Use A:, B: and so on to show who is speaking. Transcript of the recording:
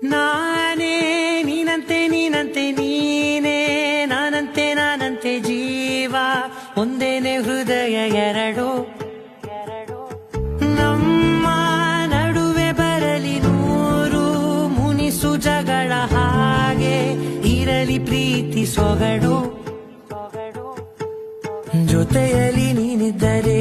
A: ನಾನೇ ನೀನಂತೆ ನೀನಂತೆ ನೀನೇ ನಾನಂತೆ ನಾನಂತೆ ಜೀವ ಒಂದೇನೆ ಹೃದಯ ಎರಡು ನಮ್ಮ ನಡುವೆ ಬರಲಿ ನೂರು ಮುನಿಸು ಜಗಳ ಹಾಗೆ ಇರಲಿ ಪ್ರೀತಿ ಸೊಗಡು ಜೊತೆಯಲ್ಲಿ ನೀನಿದ್ದರೆ